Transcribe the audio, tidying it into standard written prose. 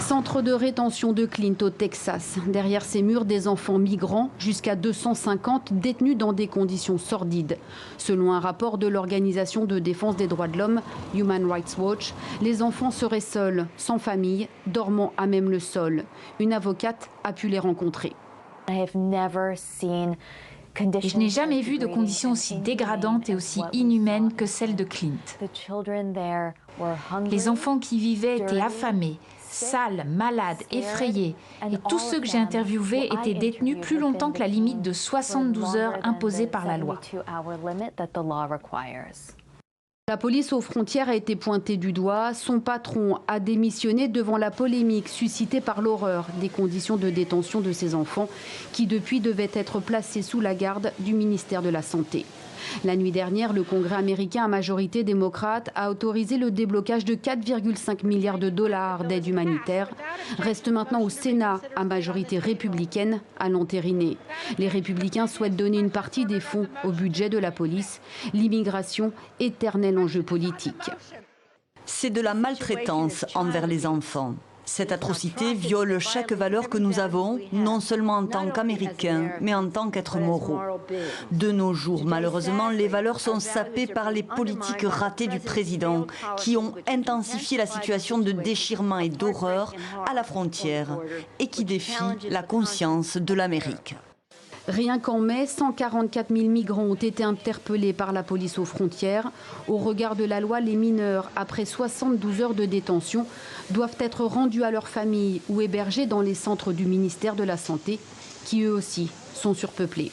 Centre de rétention de Clint au Texas. Derrière ces murs, des enfants migrants, jusqu'à 250 détenus dans des conditions sordides. Selon un rapport de l'Organisation de défense des droits de l'homme, Human Rights Watch, les enfants seraient seuls, sans famille, dormant à même le sol. Une avocate a pu les rencontrer. Et je n'ai jamais vu de conditions aussi dégradantes et aussi inhumaines que celles de Clint. Les enfants qui y vivaient étaient affamés, sales, malades, effrayés. Et tous ceux que j'ai interviewés étaient détenus plus longtemps que la limite de 72 heures imposée par la loi. La police aux frontières a été pointée du doigt. Son patron a démissionné devant la polémique suscitée par l'horreur des conditions de détention de ses enfants qui depuis devaient être placés sous la garde du ministère de la Santé. La nuit dernière, le Congrès américain à majorité démocrate a autorisé le déblocage de 4,5 milliards de dollars d'aide humanitaire. Reste maintenant au Sénat à majorité républicaine à l'entériner. Les républicains souhaitent donner une partie des fonds au budget de la police. L'immigration, éternel enjeu politique. C'est de la maltraitance envers les enfants. Cette atrocité viole chaque valeur que nous avons, non seulement en tant qu'Américains, mais en tant qu'êtres moraux. De nos jours, malheureusement, les valeurs sont sapées par les politiques ratées du président, qui ont intensifié la situation de déchirement et d'horreur à la frontière et qui défient la conscience de l'Amérique. Rien qu'en mai, 144 000 migrants ont été interpellés par la police aux frontières. Au regard de la loi, les mineurs, après 72 heures de détention, doivent être rendus à leur famille ou hébergés dans les centres du ministère de la Santé, qui eux aussi sont surpeuplés.